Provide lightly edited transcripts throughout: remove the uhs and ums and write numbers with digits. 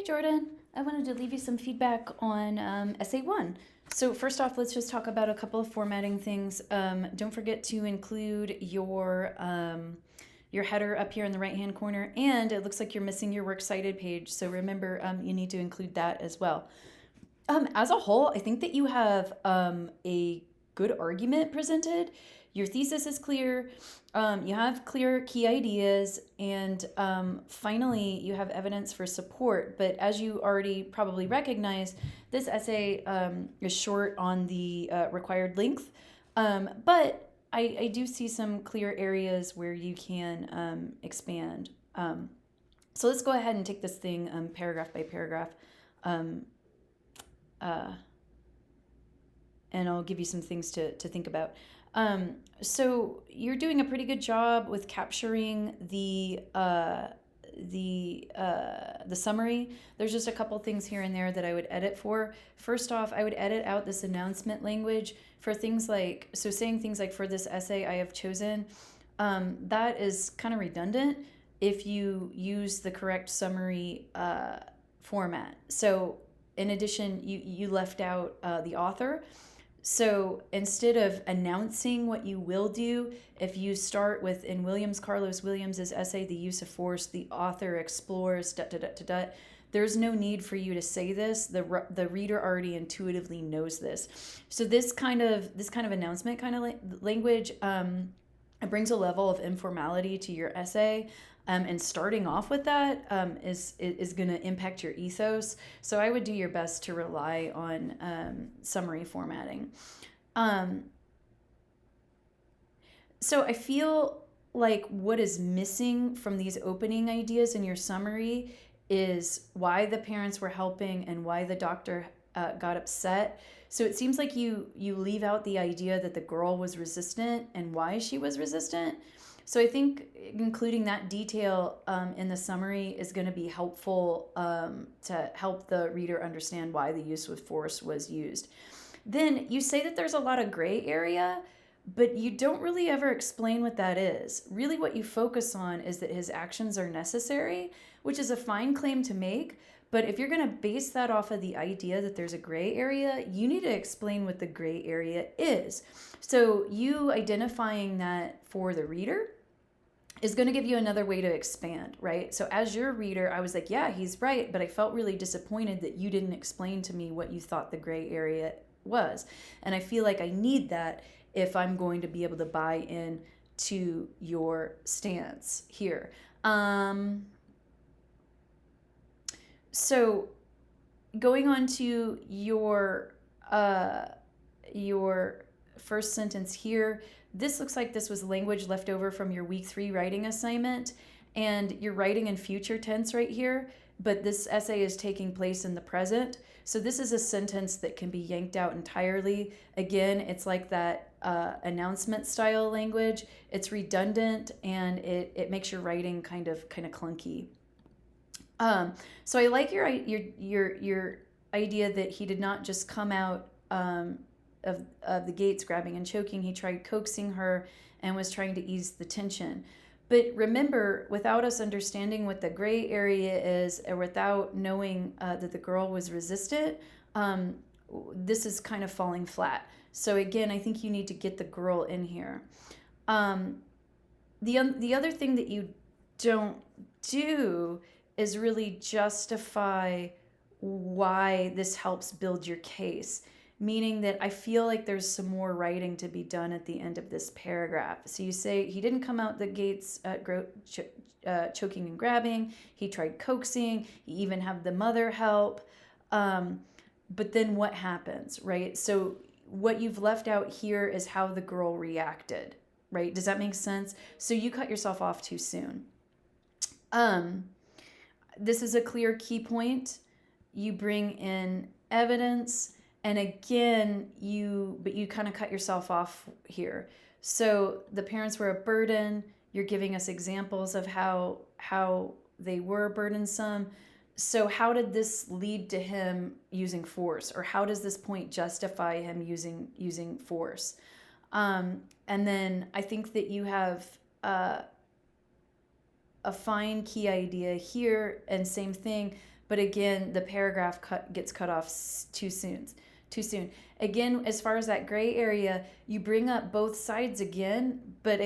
Hi, Jordan. I wanted to leave you some feedback on Essay 1. So first off, let's just talk about a couple of formatting things. Don't forget to include your header up here in the right-hand corner, and it looks like you're missing your Works Cited page, so remember you need to include that as well. As a whole, I think that you have a good argument presented. Your thesis is clear. You have clear key ideas, and finally, you have evidence for support. But as you already probably recognize, this essay is short on the required length. But I do see some clear areas where you can expand. So let's go ahead and take this thing paragraph by paragraph. Um, uh, and I'll give you some things to think about. So you're doing a pretty good job with capturing the summary. There's just a couple things here and there that I would edit for. First off, I would edit out this announcement language for things like, so saying things like, for this essay I have chosen, that is kind of redundant if you use the correct summary format. So in addition, you left out the author. So instead of announcing what you will do, if you start with, in Carlos Williams's essay, The Use of Force, the author explores, there's no need for you to say this. The reader already intuitively knows this. So this kind of announcement kind of language, it brings a level of informality to your essay. And starting off with that is going to impact your ethos. So I would do your best to rely on summary formatting. So I feel like what is missing from these opening ideas in your summary is why the parents were helping and why the doctor got upset. So it seems like you leave out the idea that the girl was resistant and why she was resistant. So I think including that detail in the summary is going to be helpful to help the reader understand why the use of force was used. Then you say that there's a lot of gray area, but you don't really ever explain what that is. Really, what you focus on is that his actions are necessary, which is a fine claim to make. But if you're going to base that off of the idea that there's a gray area, you need to explain what the gray area is. So you identifying that for the reader is going to give you another way to expand, right? So as your reader, I was like, yeah, he's right, but I felt really disappointed that you didn't explain to me what you thought the gray area was. And I feel like I need that if I'm going to be able to buy in to your stance here. So going on to your first sentence here, this looks like this was language left over from your week 3 writing assignment, and you're writing in future tense right here, but this essay is taking place in the present. So this is a sentence that can be yanked out entirely. Again, it's like that announcement style language. It's redundant and it makes your writing kind of clunky. So I like your idea that he did not just come out of the gates grabbing and choking. He tried coaxing her and was trying to ease the tension. But remember, without us understanding what the gray area is, or without knowing that the girl was resistant, this is kind of falling flat. So again, I think you need to get the girl in here. The other thing that you don't do is really justify why this helps build your case, meaning that I feel like there's some more writing to be done at the end of this paragraph. So you say he didn't come out the gates choking and grabbing. He tried coaxing. He even had the mother help. But then what happens, right? So what you've left out here is how the girl reacted, right? Does that make sense? So you cut yourself off too soon. This is a clear key point. You bring in evidence, and again, you kind of cut yourself off here. So the parents were a burden. You're giving us examples of how they were burdensome. So how did this lead to him using force, or how does this point justify him using force? And then I think that you have a fine key idea here, and same thing, but again, the paragraph gets cut off too soon. Again, as far as that gray area, you bring up both sides again, but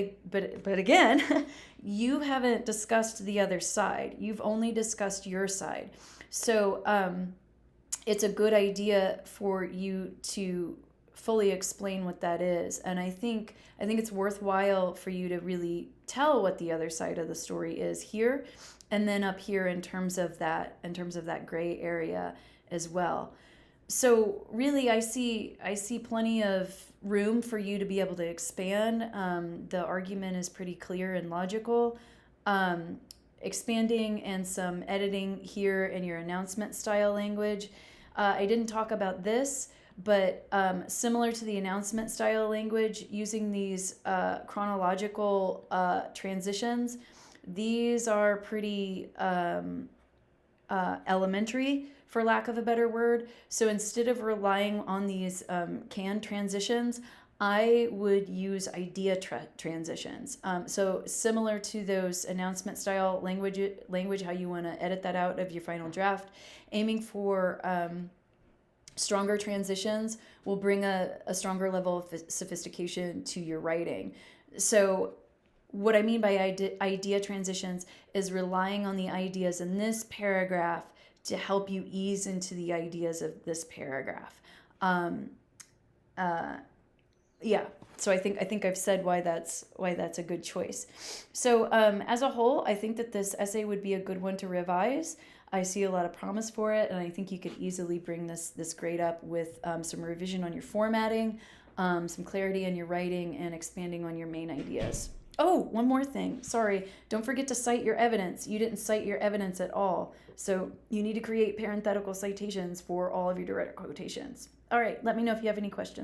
again, you haven't discussed the other side. You've only discussed your side. So it's a good idea for you to fully explain what that is. And I think it's worthwhile for you to really tell what the other side of the story is here, and then up here in terms of that gray area as well. So really, I see plenty of room for you to be able to expand. The argument is pretty clear and logical. Expanding and some editing here in your announcement style language. I didn't talk about this, but similar to the announcement style language, using these chronological transitions, these are pretty elementary, for lack of a better word. So instead of relying on these canned transitions, I would use idea transitions. So similar to those announcement style language, how you want to edit that out of your final draft, aiming for stronger transitions will bring a stronger level of sophistication to your writing. So what I mean by idea transitions is relying on the ideas in this paragraph to help you ease into the ideas of this paragraph. Yeah, so I think I've said why that's a good choice. So as a whole, I think that this essay would be a good one to revise. I see a lot of promise for it, and I think you could easily bring this grade up with some revision on your formatting, some clarity in your writing, and expanding on your main ideas. Oh, one more thing. Sorry. Don't forget to cite your evidence. You didn't cite your evidence at all. So you need to create parenthetical citations for all of your direct quotations. All right. Let me know if you have any questions.